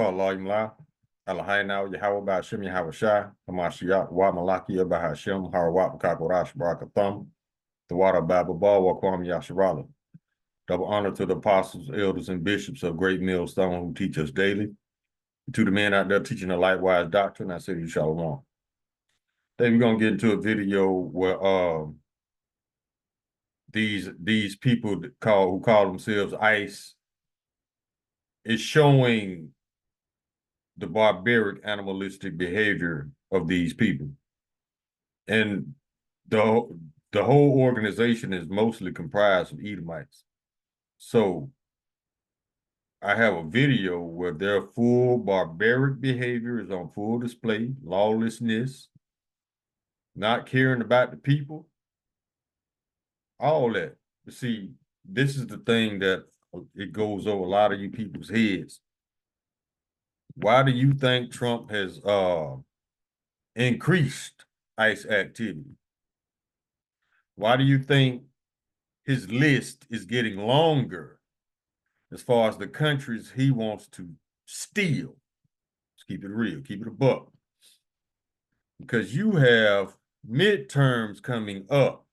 Allah Imla, Alahaina, Yahweh Bashim, Yahweh Shai, Hamashiach, Wa Malakia, Bahashim, Harawat, Kakorash, Barakathum, the water Baba Ba, Wakwam Yasharala. Double honor to the apostles, elders, and bishops of Great Millstone who teach us daily. To the men out there teaching the lightwise doctrine, I say to you, Shalom. Today we're gonna get into a video where these people who call themselves ICE is showing the barbaric animalistic behavior of these people. And the whole organization is mostly comprised of Edomites. So I have a video where their full barbaric behavior is on full display, lawlessness, not caring about the people, all that. You see, this is the thing that it goes over a lot of you people's heads. Why do you think Trump has increased ICE activity? Why do you think his list is getting longer as far as the countries he wants to steal? Let's keep it real, keep it a buck. Because you have midterms coming up.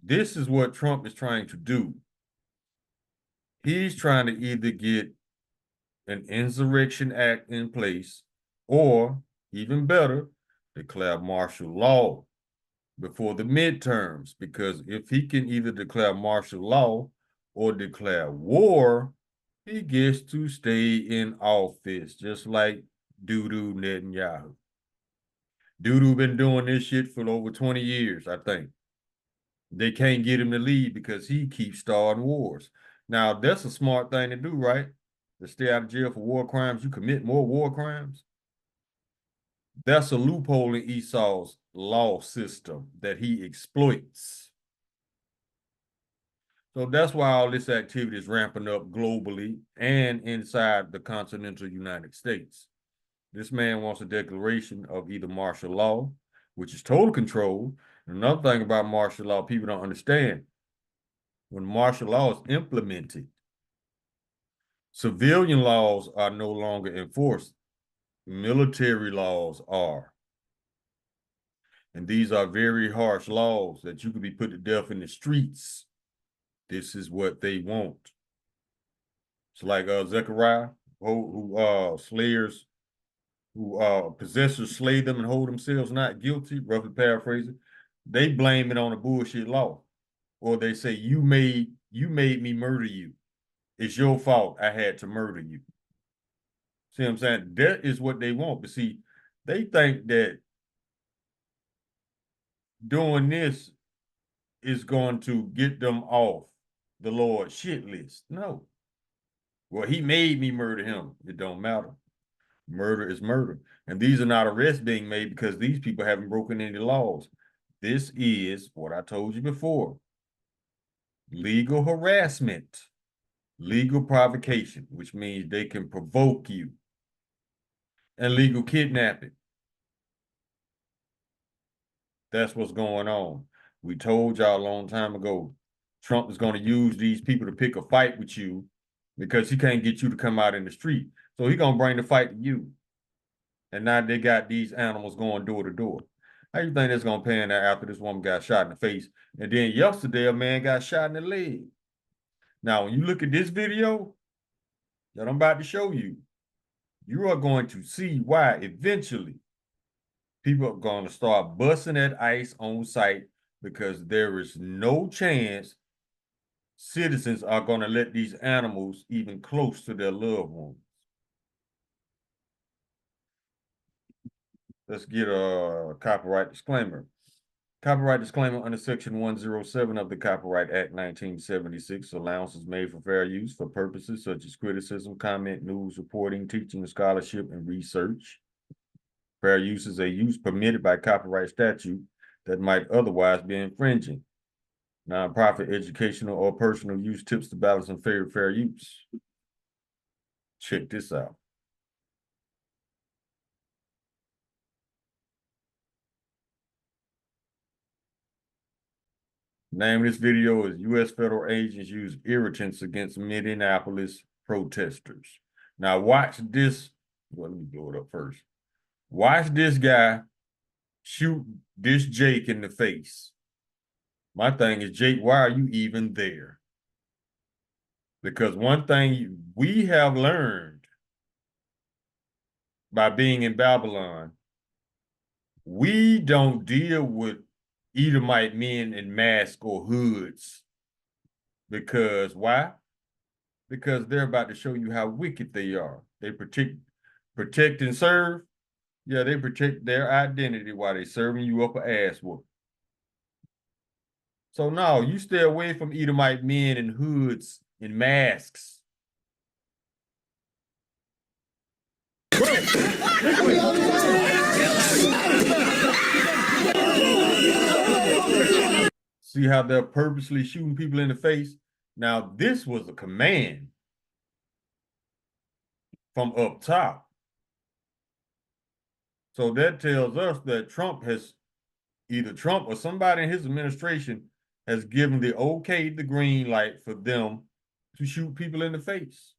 This is what Trump is trying to do. He's trying to either get an insurrection act in place or, even better, declare martial law before the midterms, because if he can either declare martial law or declare war, he gets to stay in office, just like Dudu Netanyahu. Dudu been doing this shit for over 20 years, I think. They can't get him to leave because he keeps starting wars. Now, that's a smart thing to do, right? To stay out of jail for war crimes. You commit more war crimes. That's a loophole in Esau's law system that he exploits. So that's why all this activity is ramping up globally and inside the continental United States. This man wants a declaration of either martial law, which is total control. And another thing about martial law, people don't understand. When martial law is implemented, civilian laws are no longer enforced. Military laws are. And these are very harsh laws that you could be put to death in the streets. This is what they want. It's like Zechariah, who slayers, who possessors slay them and hold themselves not guilty, roughly paraphrasing. They blame it on a bullshit law. Or they say, you made me murder you. It's your fault I had to murder you. See what I'm saying? That is what they want. But see, they think that doing this is going to get them off the Lord's shit list. No. Well, he made me murder him. It don't matter. Murder is murder. And these are not arrests being made because these people haven't broken any laws. This is what I told you before. Legal harassment, legal provocation, which means they can provoke you, and legal kidnapping. That's what's going on. We told y'all a long time ago, Trump is going to use these people to pick a fight with you because he can't get you to come out in the street. So he's going to bring the fight to you. And now they got these animals going door to door. How you think that's going to pan out after this woman got shot in the face? And then yesterday, a man got shot in the leg. Now, when you look at this video that I'm about to show you, you are going to see why eventually people are going to start busting at ICE on site because there is no chance citizens are going to let these animals even close to their loved ones. Let's get a copyright disclaimer. Copyright disclaimer under Section 107 of the Copyright Act 1976. Allowance is made for fair use for purposes such as criticism, comment, news, reporting, teaching, scholarship, and research. Fair use is a use permitted by copyright statute that might otherwise be infringing. Nonprofit, educational, or personal use tips the balance in favor of fair use. Check this out. Name of this video is U.S. federal agents use irritants against Minneapolis protesters. Now watch this. Well, let me blow it up first. Watch this guy shoot this Jake in the face. My thing is, Jake, why are you even there? Because one thing we have learned by being in Babylon, we don't deal with Edomite men in masks or hoods. Because why? Because they're about to show you how wicked they are. They protect and serve. Yeah, they protect their identity while they serving you up an ass whoop. So no, you stay away from Edomite men in hoods and masks. See how they're purposely shooting people in the face? Now, this was a command from up top. So that tells us that either Trump or somebody in his administration has given the okay, the green light for them to shoot people in the face.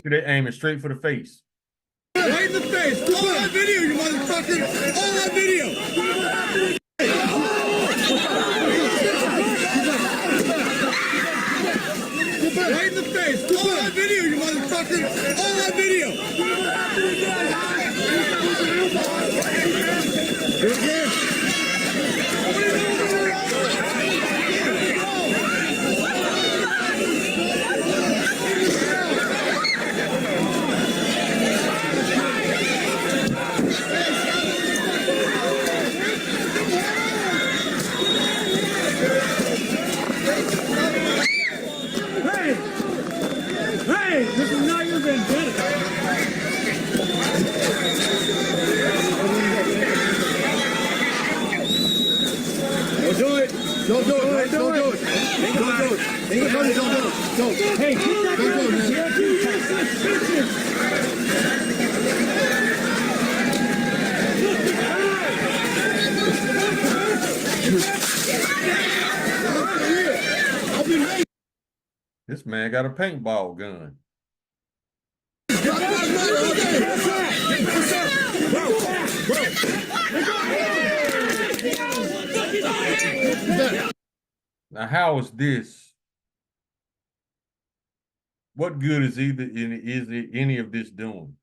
They're aiming straight for the face. Right in the face. All on video, you motherfucker. All on video. Right in the face. All on video, you motherfucker. All on video. Here again. Hey, this is not your vendetta. Don't do it. Don't do it. Don't do it. Don't do it. Don't do it. Don't. Hey, keep that going, man. This man got a paintball gun. Now, how is this? What good is any of this doing?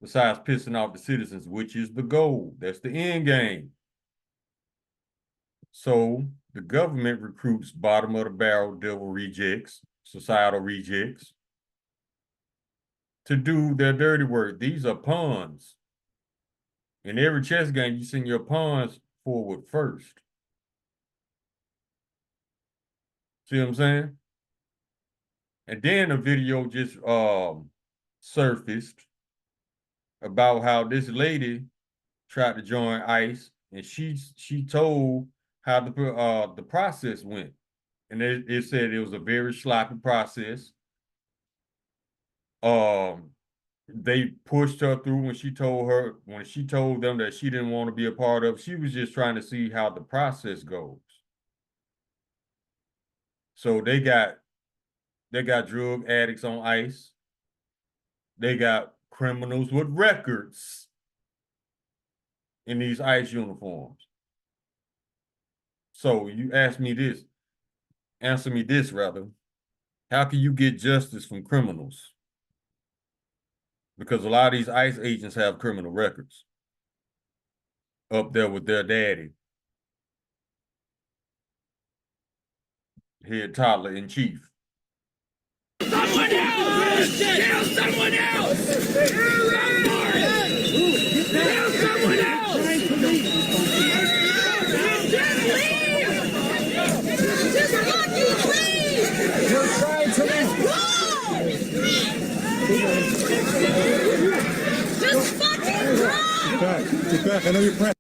Besides pissing off the citizens, which is the goal. That's the end game. So the government recruits bottom of the barrel devil rejects, societal rejects, to do their dirty work. These are pawns. In every chess game, you send your pawns forward first. See what I'm saying? And then a video just surfaced about how this lady tried to join ICE, and she told how the process went, and it said it was a very sloppy process. They pushed her through when she told them that she didn't want to be a part of. She was just trying to see how the process goes. So they got drug addicts on ICE. They got criminals with records in these ICE uniforms. So you answer me this rather. How can you get justice from criminals? Because a lot of these ICE agents have criminal records up there with their daddy, head toddler in chief. Someone else! Tell someone else! Tell someone else! Just leave! Just fucking leave! You're trying to just fucking go! Get back. I know you're pressing.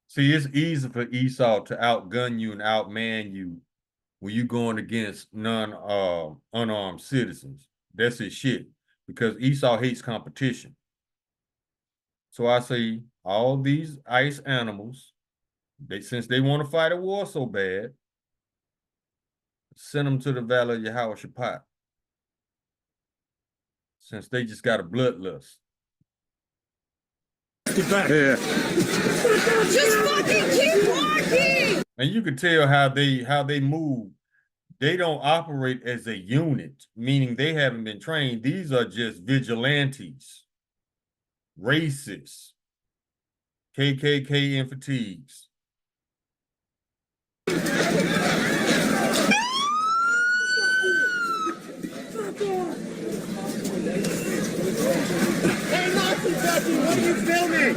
See, it's easy for Esau to outgun you and outman you when you're going against unarmed citizens. That's his shit. Because Esau hates competition. So I say all these ice animals, since they want to fight a war so bad, send them to the Valley of Yehoshaphat. Since they just got a bloodlust. Get back. Yeah. Just fucking keep walking. And you can tell how they move. They don't operate as a unit, meaning they haven't been trained. These are just vigilantes, racists, KKK in fatigues. Hey, Nazi Ducky, what are you filming?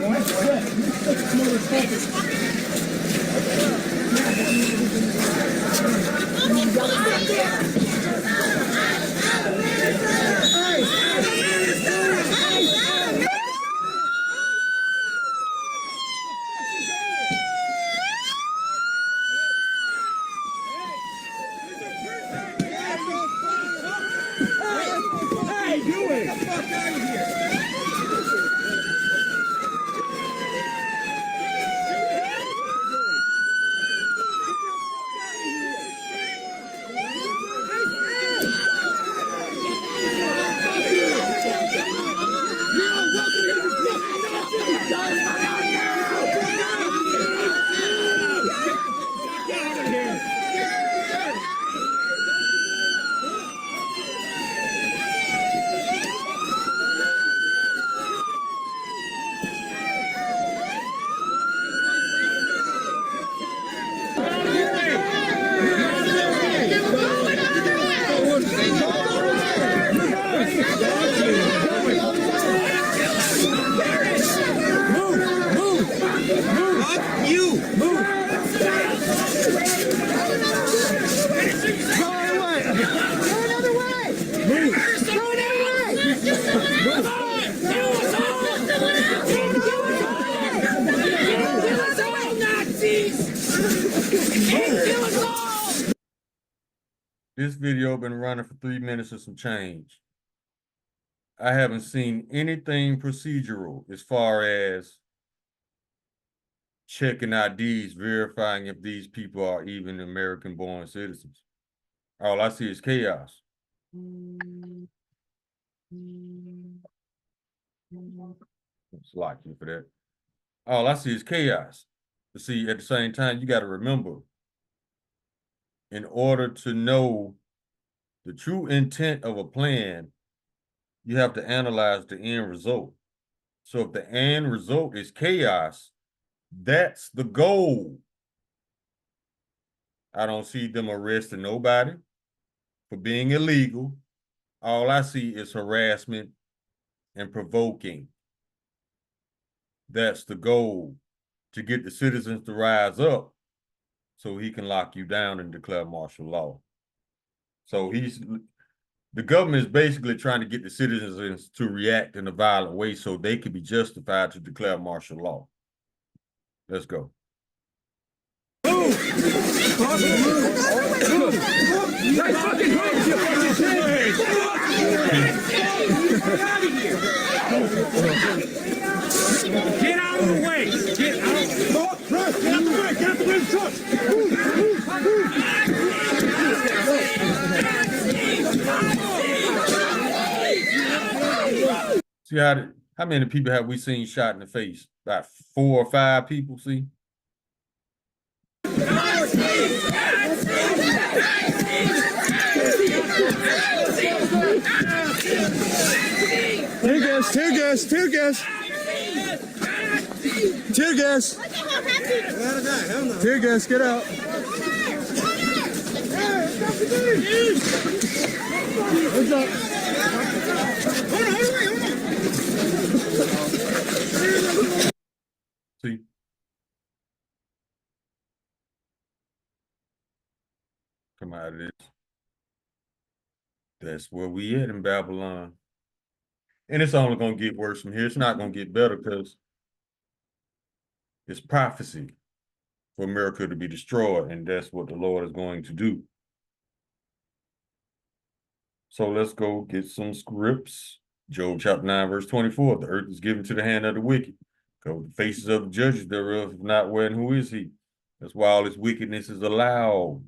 Hey, do it! Get the fuck out of here! This video been running for 3 minutes or some change. I haven't seen anything procedural as far as checking IDs, verifying if these people are even American-born citizens. All I see is chaos. It's locked you for that. All I see is chaos. But see, at the same time, you got to remember, in order to know the true intent of a plan, you have to analyze the end result. So if the end result is chaos, that's the goal. I don't see them arresting nobody for being illegal. All I see is harassment and provoking. That's the goal, to get the citizens to rise up so he can lock you down and declare martial law. So the government is basically trying to get the citizens to react in a violent way so they can be justified to declare martial law. Let's go. Get out of the way! Get out! Get out the way! Get out the way! See how many people have we seen shot in the face? About 4 or 5 people, see? Tear gas! Tear gas! Tear gas! Tear gas! Tear gas! Get out! What's up? See? Come out of this. That's where we at in Babylon. And it's only going to get worse from here. It's not going to get better because it's prophecy for America to be destroyed, and that's what the Lord is going to do. So let's go get some scripts. Job chapter 9, verse 24. The earth is given to the hand of the wicked. Go the faces of the judges thereof, if not where and who is he? That's why all this wickedness is allowed.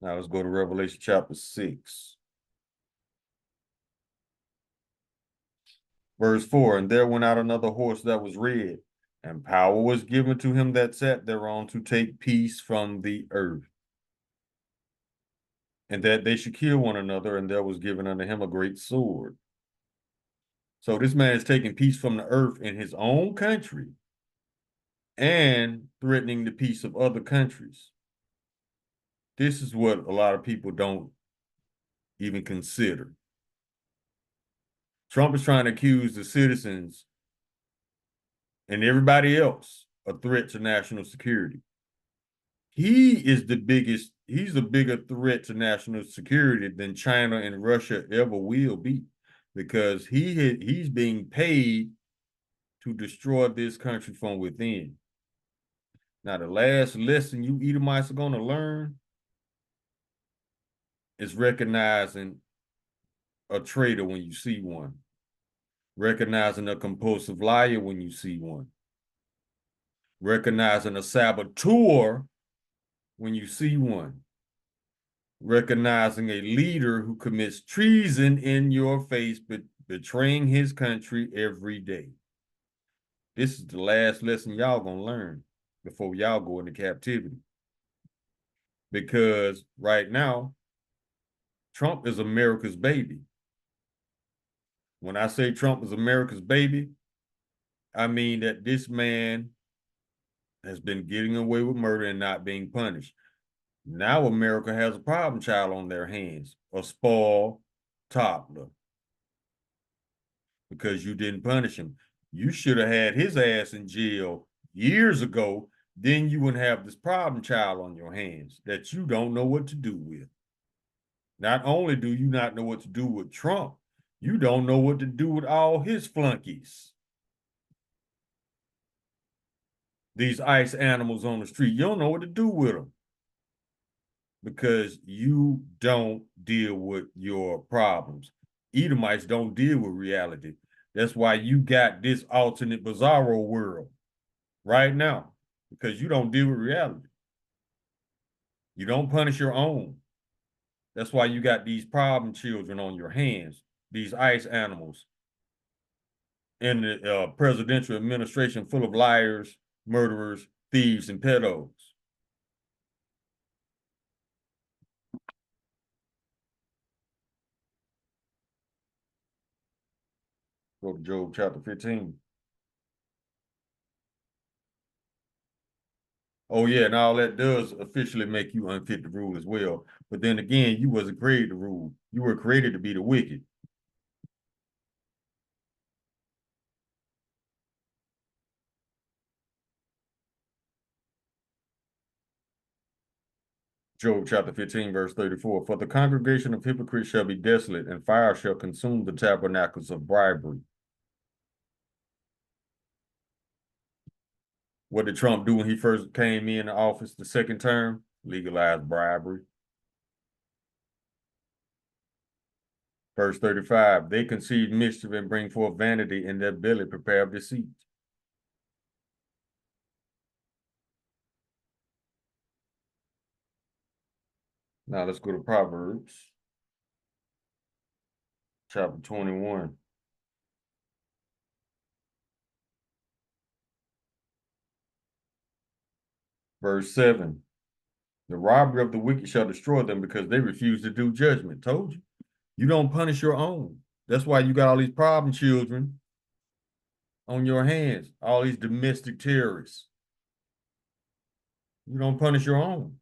Now let's go to Revelation chapter 6. Verse 4, and there went out another horse that was red, and power was given to him that sat thereon to take peace from the earth, and that they should kill one another, and there was given unto him a great sword. So this man is taking peace from the earth in his own country and threatening the peace of other countries. This is what a lot of people don't even consider. Trump is trying to accuse the citizens and everybody else a threat to national security. He's a bigger threat to national security than China and Russia ever will be, because he's being paid to destroy this country from within. Now, the last lesson you Edomites are going to learn is recognizing a traitor when you see one, recognizing a compulsive liar when you see one, recognizing a saboteur when you see one, recognizing a leader who commits treason in your face, but betraying his country every day. This is the last lesson y'all gonna learn before y'all go into captivity. Because right now, Trump is America's baby. When I say Trump is America's baby, I mean that this man has been getting away with murder and not being punished. Now America has a problem child on their hands, a spoiled toddler, because you didn't punish him. You should have had his ass in jail years ago. Then you wouldn't have this problem child on your hands that you don't know what to do with. Not only do you not know what to do with Trump, you don't know what to do with all his flunkies. These ICE animals on the street, you don't know what to do with them because you don't deal with your problems. Edomites don't deal with reality. That's why you got this alternate bizarro world right now, because you don't deal with reality. You don't punish your own. That's why you got these problem children on your hands, these ICE animals in the presidential administration full of liars, murderers, thieves, and pedos. Go to Job chapter 15. Oh yeah, and all that does officially make you unfit to rule as well. But then again, you wasn't created to rule. You were created to be the wicked. Job chapter 15, verse 34. For the congregation of hypocrites shall be desolate, and fire shall consume the tabernacles of bribery. What did Trump do when he first came in the office the second term? Legalize bribery. Verse 35, they conceive mischief and bring forth vanity, in their belly prepare deceit. Now let's go to Proverbs chapter 21. Verse 7, the robbery of the wicked shall destroy them because they refuse to do judgment. Told you. You don't punish your own. That's why you got all these problem children on your hands, all these domestic terrorists. You don't punish your own.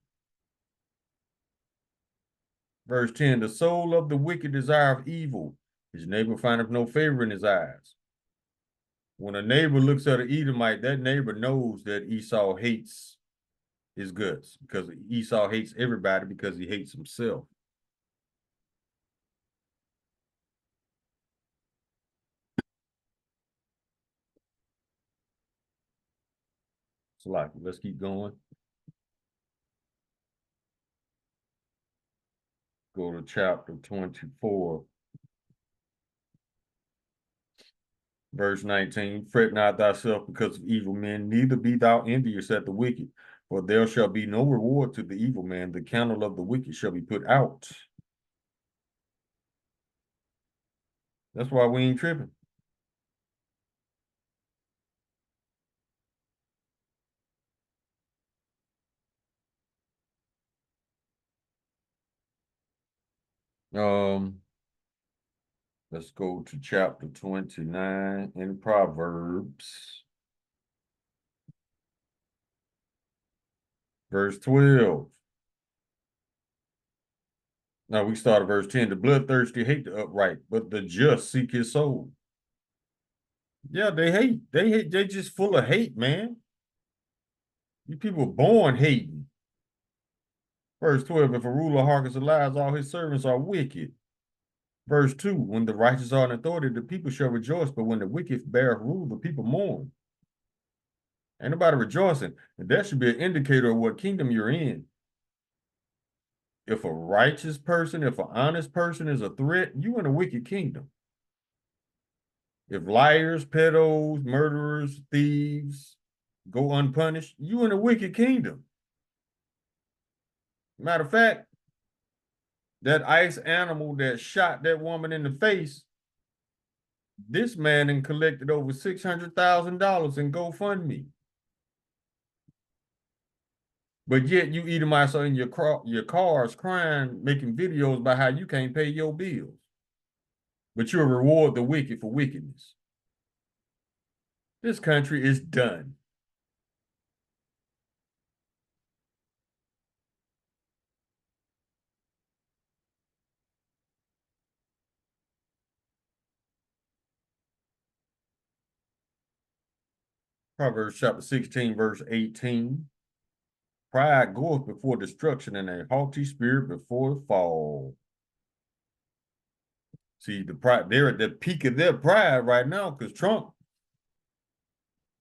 Verse 10, the soul of the wicked desireth evil. His neighbor findeth no favor in his eyes. When a neighbor looks at an Edomite, that neighbor knows that Esau hates his guts, because Esau hates everybody because he hates himself. So like, let's keep going. go to chapter 24. Verse 19, fret not thyself because of evil men, neither be thou envious at the wicked, for there shall be no reward to the evil man. The candle of the wicked shall be put out. That's why we ain't tripping. Let's go to chapter 29 in Proverbs. Verse 12. Now we start at verse 10. The bloodthirsty hate the upright, but the just seek his soul. Yeah, they hate. They hate. They just full of hate, man. You people born hating. Verse 12, if a ruler hearkens to lies, all his servants are wicked. Verse 2, when the righteous are in authority, the people shall rejoice, but when the wicked bear rule, the people mourn. Ain't nobody rejoicing. And that should be an indicator of what kingdom you're in. If a righteous person, if an honest person is a threat, you in a wicked kingdom. If liars, pedos, murderers, thieves go unpunished, you in a wicked kingdom. Matter of fact, that ice animal that shot that woman in the face, this man and collected over $600,000 in GoFundMe. But yet you Edomites are in your cars crying, making videos about how you can't pay your bills. But you'll reward the wicked for wickedness. This country is done. Proverbs chapter 16, verse 18. Pride goeth before destruction, and a haughty spirit before fall. See, the pride, they're at the peak of their pride right now, because Trump,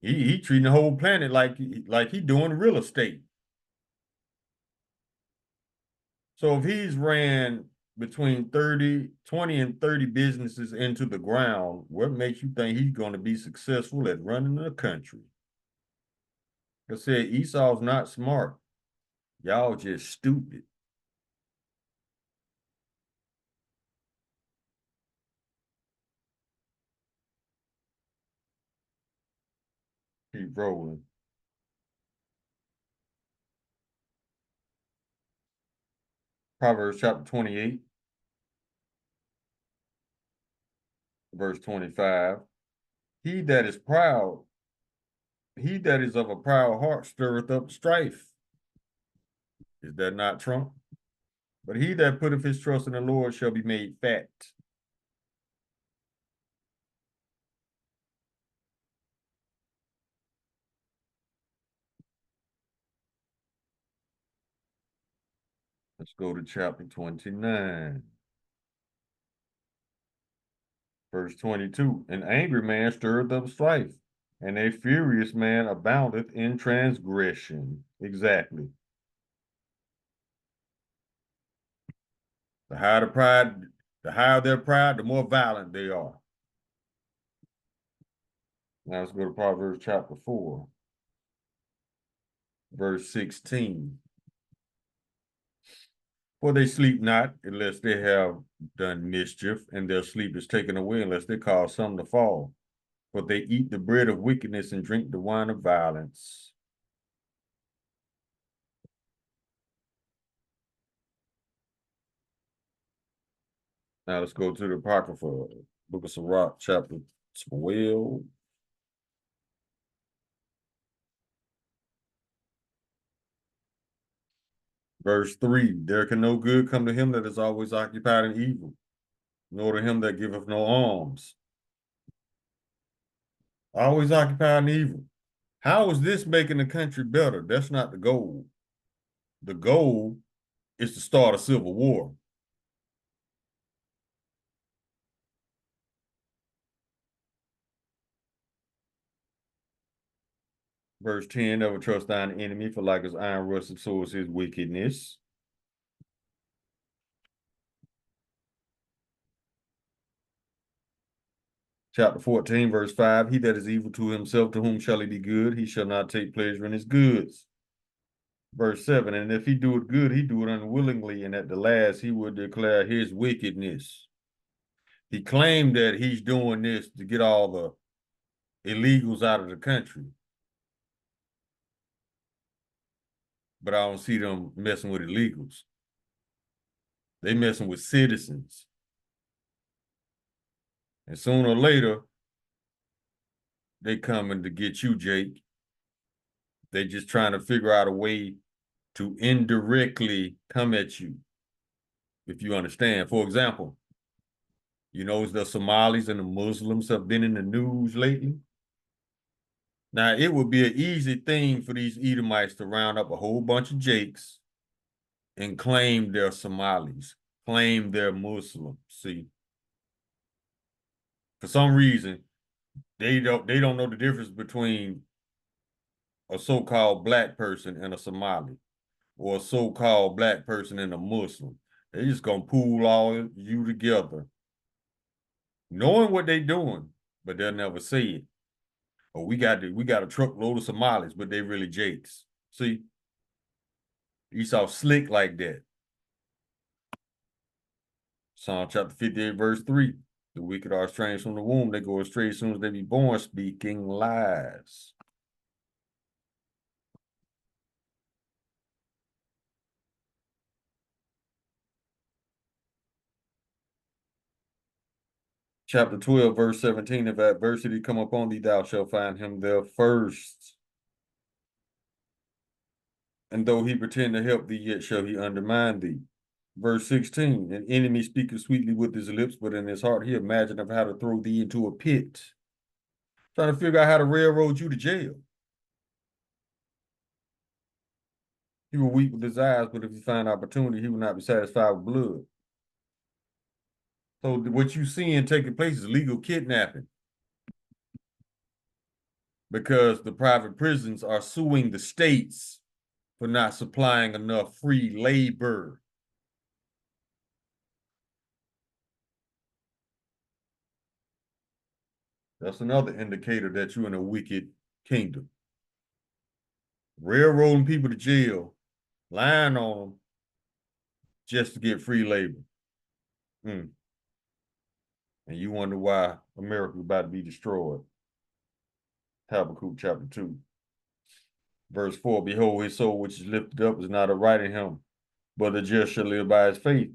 he treating the whole planet like he doing real estate. So if he's ran between 20 and 30 businesses into the ground, what makes you think he's going to be successful at running the country? I said, Esau's not smart. Y'all just stupid. Keep rolling. Proverbs chapter 28, verse 25. He that is proud, he that is of a proud heart stirreth up strife. Is that not Trump? But he that putteth his trust in the Lord shall be made fat. Let's go to chapter 29. Verse 22, an angry man stirreth up strife, and a furious man aboundeth in transgression. Exactly. The higher their pride, the more violent they are. Now let's go to Proverbs chapter 4, verse 16. For they sleep not unless they have done mischief, and their sleep is taken away unless they cause some to fall. For they eat the bread of wickedness and drink the wine of violence. Now let's go to the Apocrypha, Book of Sirach, chapter 12. Verse 3, there can no good come to him that is always occupied in evil, nor to him that giveth no alms. Always occupied in evil. How is this making the country better? That's not the goal. The goal is to start a civil war. Verse 10, never trust thine enemy, for like as iron rusteth, so is his wickedness. Chapter 14, verse 5, he that is evil to himself, to whom shall he be good? He shall not take pleasure in his goods. Verse 7, and if he do it good, he do it unwillingly, and at the last he will declare his wickedness. He claimed that he's doing this to get all the illegals out of the country. But I don't see them messing with illegals. They messing with citizens. And sooner or later, they coming to get you, Jake. They just trying to figure out a way to indirectly come at you, if you understand. For example, you know, the Somalis and the Muslims have been in the news lately. Now, it would be an easy thing for these Edomites to round up a whole bunch of Jakes and claim they're Somalis, claim they're Muslim. See, for some reason, they don't know the difference between a so-called black person and a Somali, or a so-called black person and a Muslim. They just gonna pool all you together, knowing what they doing, but they'll never say it. Oh, we got a truckload of Somalis, but they really Jakes. See, Esau slick like that. Psalm chapter 58, verse 3. The wicked are estranged from the womb. They go astray as soon as they be born, speaking lies. Chapter 12, verse 17. If adversity come upon thee, thou shalt find him there first. And though he pretend to help thee, yet shall he undermine thee. Verse 16. An enemy speaketh sweetly with his lips, but in his heart he imagineth how to throw thee into a pit. Trying to figure out how to railroad you to jail. He will weep with his eyes, but if he find opportunity, he will not be satisfied with blood. So what you seeing taking place is legal kidnapping, because the private prisons are suing the states for not supplying enough free labor. That's another indicator that you're in a wicked kingdom. Railroading people to jail, lying on them just to get free labor. And you wonder why America is about to be destroyed. Habakkuk chapter 2. Verse 4, behold, his soul which is lifted up is not upright in him, but the just shall live by his faith.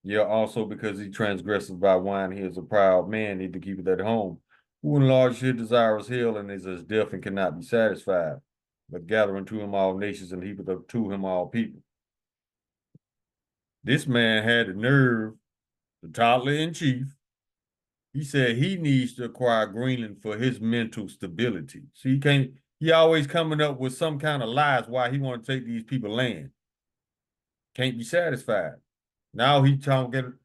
Yea, also because he transgresses by wine, he is a proud man, need to keep it at home. Who enlarges his desirous hell and is as deaf and cannot be satisfied, but gathering to him all nations and heapeth up to him all people. This man had the nerve, the toddler in chief. He said he needs to acquire Greenland for his mental stability. So he always coming up with some kind of lies why he want to take these people land. Can't be satisfied. Now he trying to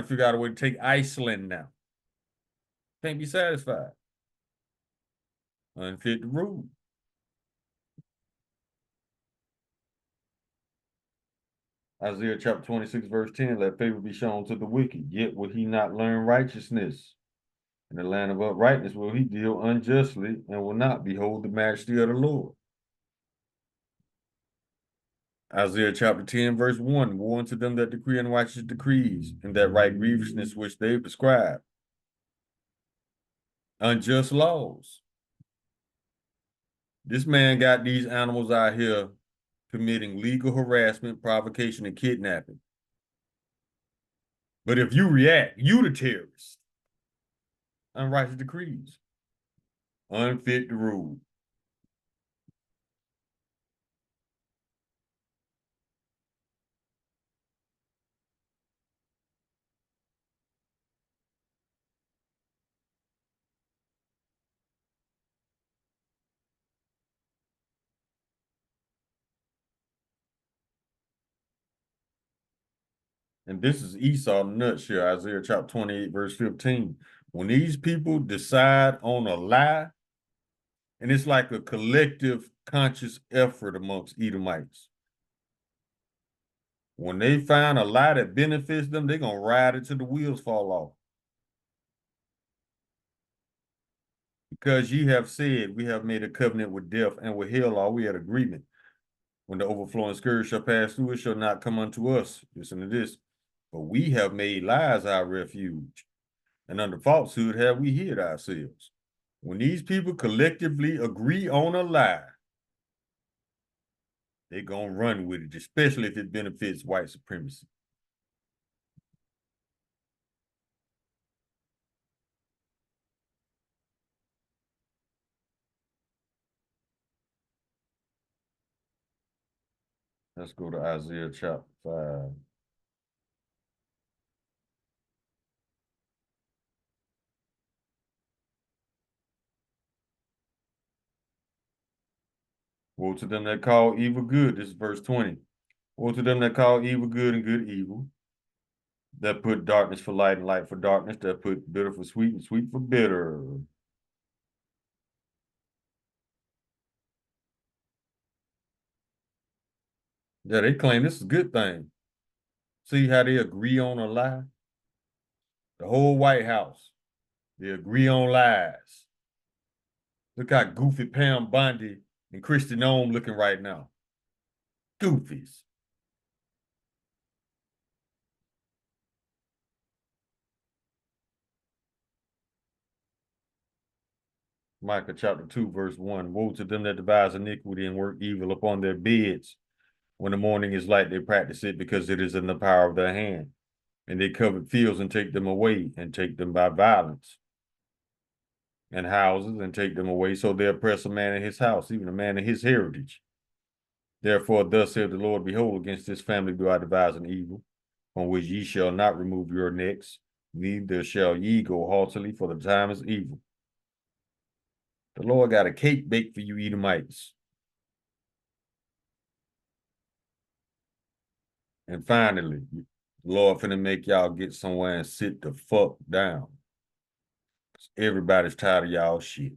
figure out a way to take Iceland now. Can't be satisfied. Unfit to rule. Isaiah chapter 26, verse 10, let favor be shown to the wicked, yet will he not learn righteousness. In the land of uprightness will he deal unjustly, and will not behold the majesty of the Lord. Isaiah chapter 10, verse 1, woe unto them that decree unrighteous decrees, and that write grievousness which they prescribe. Unjust laws. This man got these animals out here committing legal harassment, provocation, and kidnapping. But if you react, you the terrorist. Unrighteous decrees. Unfit to rule. And this is Esau in a nutshell, Isaiah chapter 28, verse 15. When these people decide on a lie, and it's like a collective conscious effort amongst Edomites. When they find a lie that benefits them, they're gonna ride it till the wheels fall off. Because ye have said, we have made a covenant with death, and with hell are we at agreement. When the overflowing scourge shall pass through, it shall not come unto us. Listen to this. But we have made lies our refuge, and under falsehood have we hid ourselves. When these people collectively agree on a lie, they're gonna run with it, especially if it benefits white supremacy. Let's go to Isaiah chapter 5. Woe to them that call evil good. This is verse 20. Woe to them that call evil good and good evil, that put darkness for light and light for darkness, that put bitter for sweet and sweet for bitter. Yeah, they claim this is a good thing. See how they agree on a lie? The whole White House, they agree on lies. Look how goofy Pam Bondi and Kristi Noem looking right now. Goofies. Micah chapter 2, verse 1. Woe to them that devise iniquity and work evil upon their beds. When the morning is light, they practice it because it is in the power of their hand. And they covet fields and take them away, and take them by violence. And houses and take them away. So they oppress a man in his house, even a man in his heritage. Therefore, thus saith the Lord, behold, against this family do I devise an evil, on which ye shall not remove your necks, neither shall ye go haughtily, for the time is evil. The Lord got a cake baked for you Edomites. And finally, the Lord finna make y'all get somewhere and sit the fuck down. Everybody's tired of y'all shit.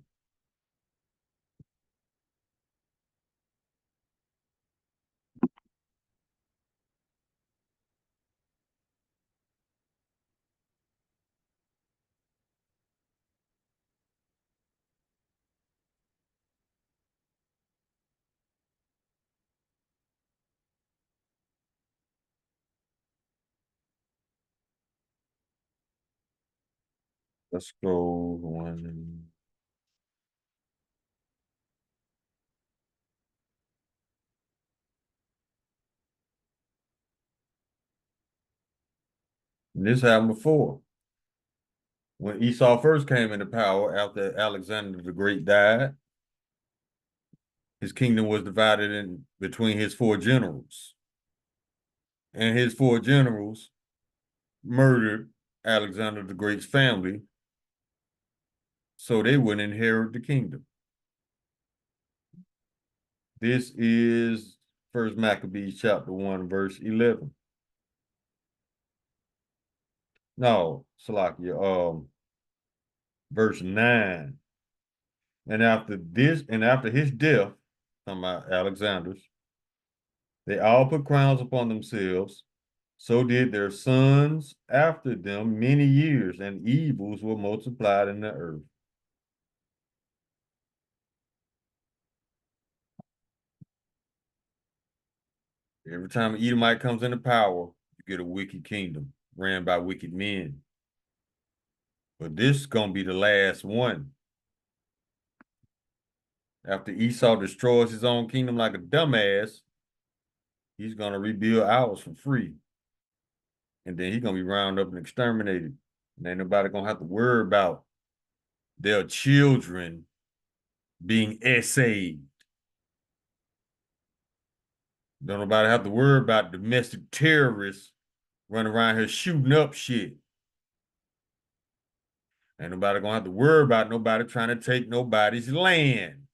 Let's go one. And this happened before. When Esau first came into power after Alexander the Great died, his kingdom was divided in between his 4 generals. And his 4 generals murdered Alexander the Great's family so they wouldn't inherit the kingdom. This is First Maccabees chapter 1, verse 11. No, Salakia, verse 9. And after his death, talking about Alexander's, they all put crowns upon themselves. So did their sons after them many years, and evils were multiplied in the earth. Every time an Edomite comes into power, you get a wicked kingdom ran by wicked men. But this is going to be the last one. After Esau destroys his own kingdom like a dumbass, he's going to rebuild ours for free. And then he's going to be rounded up and exterminated. And ain't nobody going to have to worry about their children being essayed. Don't nobody have to worry about domestic terrorists running around here shooting up shit. Ain't nobody gonna have to worry about nobody trying to take nobody's land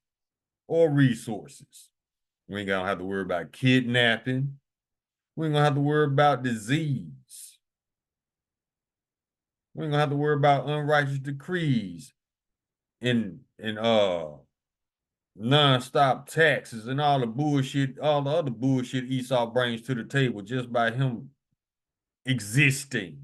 or resources. We ain't gonna have to worry about kidnapping. We ain't gonna have to worry about disease. We ain't gonna have to worry about unrighteous decrees in non-stop taxes and all the bullshit, all the other bullshit Esau brings to the table just by him existing.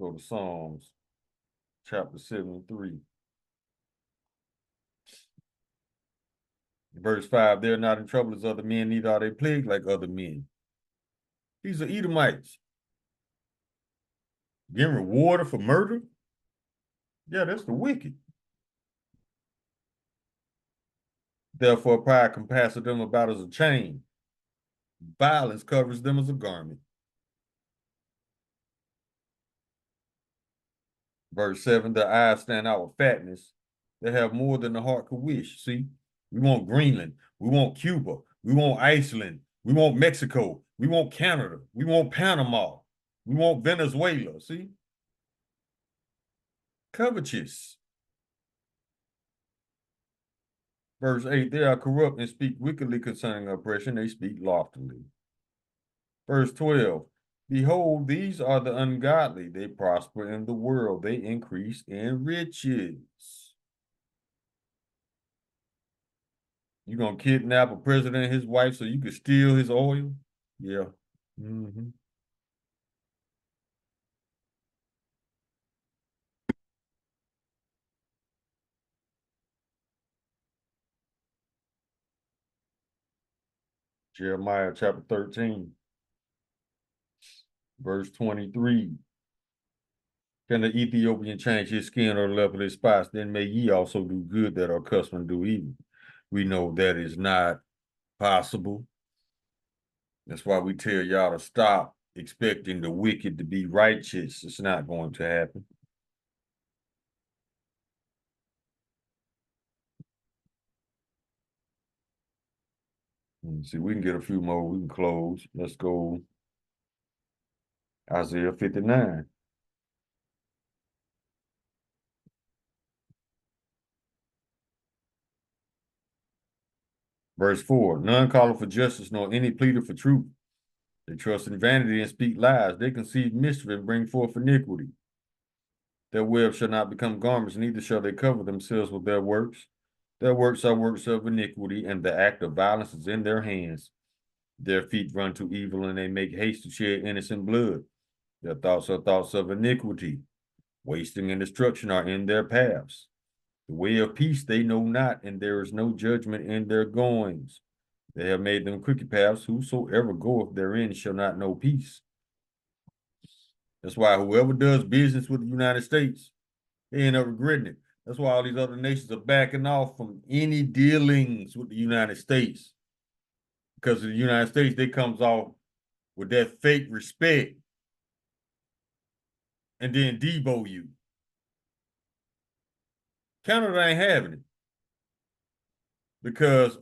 Go to Psalms, chapter 73. Verse 5, they're not in trouble as other men, neither are they plagued like other men. These are Edomites. Getting rewarded for murder? Yeah, that's the wicked. Therefore, pride compasses them about as a chain. Violence covers them as a garment. Verse 7, their eyes stand out with fatness. They have more than the heart could wish. See, we want Greenland. We want Cuba. We want Iceland. We want Mexico. We want Canada. We want Panama. We want Venezuela. See? Covetous. Verse 8, they are corrupt and speak wickedly concerning oppression. They speak loftily. Verse 12, behold, these are the ungodly. They prosper in the world. They increase in riches. You gonna kidnap a president and his wife so you can steal his oil? Yeah. Mm-hmm. Jeremiah chapter 13, verse 23. Can the Ethiopian change his skin or the level of his spots? Then may ye also do good that are accustomed to do evil. We know that is not possible. That's why we tell y'all to stop expecting the wicked to be righteous. It's not going to happen. Let's see, we can get a few more. We can close. Let's go Isaiah 59. Verse 4, none calleth for justice, nor any pleader for truth. They trust in vanity and speak lies. They conceive mischief and bring forth iniquity. Their web shall not become garments, neither shall they cover themselves with their works. Their works are works of iniquity, and the act of violence is in their hands. Their feet run to evil, and they make haste to shed innocent blood. Their thoughts are thoughts of iniquity. Wasting and destruction are in their paths. The way of peace they know not, and there is no judgment in their goings. They have made them crooked paths. Whosoever goeth therein shall not know peace. That's why whoever does business with the United States, they end up regretting it. That's why all these other nations are backing off from any dealings with the United States. Because of the United States, they comes off with that fake respect and then debo you. Canada ain't having it. Because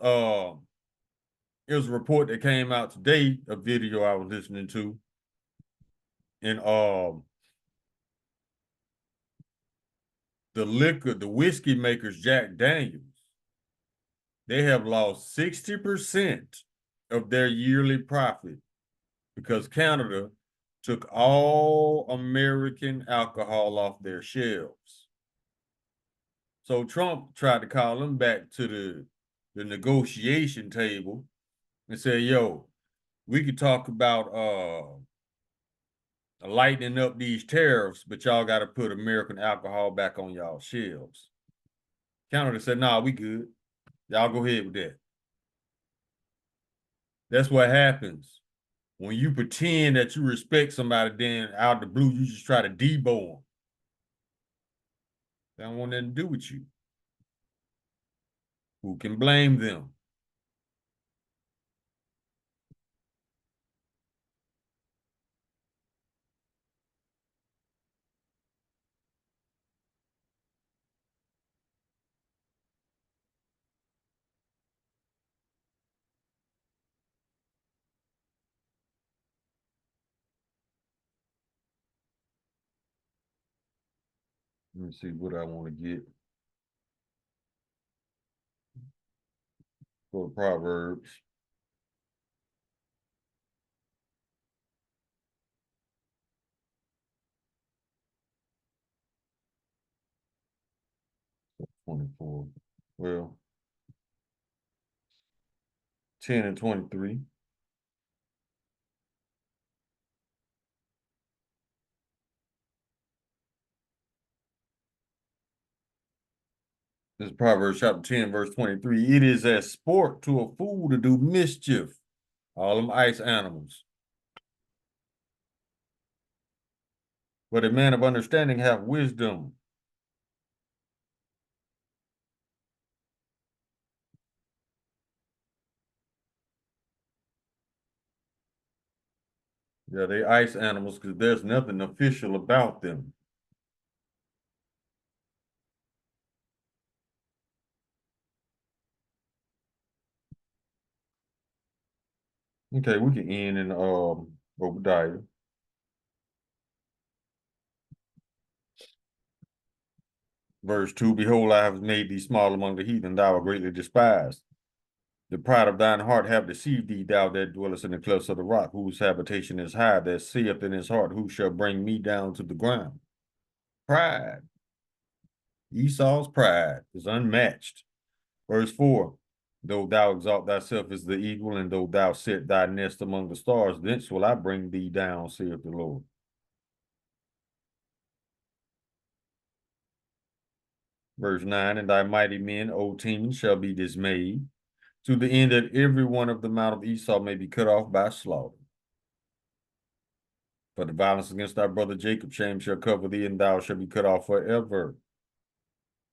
it was a report that came out today, a video I was listening to, and the whiskey makers, Jack Daniels, they have lost 60% of their yearly profit because Canada took all American alcohol off their shelves. So Trump tried to call them back to the negotiation table and say, yo, we could talk about lightening up these tariffs, but y'all got to put American alcohol back on y'all shelves. Canada said, nah, we good. Y'all go ahead with that. That's what happens when you pretend that you respect somebody, then out of the blue, you just try to debo them. They don't want nothing to do with you. Who can blame them? Let me see what I want to get. Go to Proverbs. 24. Well, 10 and 23. This is Proverbs chapter 10, verse 23. It is as sport to a fool to do mischief. All them ice animals. But a man of understanding have wisdom. Yeah, they ice animals because there's nothing official about them. Okay, we can end in Obadiah. Verse 2, behold, I have made thee small among the heathen, thou art greatly despised. The pride of thine heart have deceived thee, thou that dwellest in the clefts of the rock, whose habitation is high, that saith in his heart, who shall bring me down to the ground? Pride. Esau's pride is unmatched. Verse 4, though thou exalt thyself as the eagle, and though thou set thy nest among the stars, thence will I bring thee down, saith the Lord. Verse 9, and thy mighty men, O Teman, shall be dismayed, to the end that every one of the mount of Esau may be cut off by slaughter. For the violence against thy brother Jacob, shame shall cover thee, and thou shalt be cut off forever.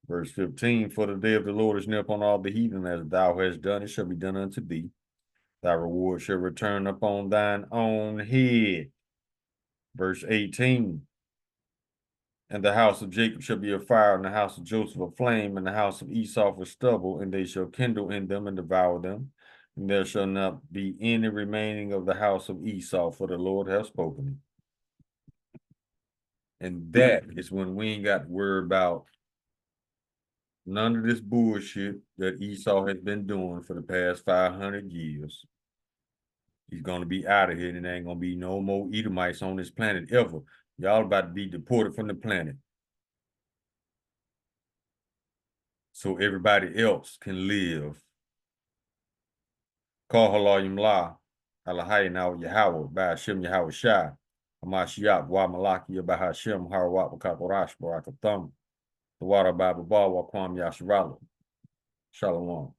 Verse 15, for the day of the Lord is near upon all the heathen, as thou hast done, it shall be done unto thee. Thy reward shall return upon thine own head. Verse 18, and the house of Jacob shall be a fire, and the house of Joseph a flame, and the house of Esau for stubble, and they shall kindle in them and devour them. And there shall not be any remaining of the house of Esau, for the Lord hath spoken it. And that is when we ain't got to worry about none of this bullshit that Esau has been doing for the past 500 years. He's going to be out of here, and there ain't going to be no more Edomites on this planet ever. Y'all about to be deported from the planet. So everybody else can live. Call Halayim La, Alahai now Yahweh, by Hashem Yahweh Shai, Hamashiach, Wa Malaki, by Hashem, Harawat, Wakaporash, Barakatham, the water by Babal, Wakwam Yasharala. Shalom.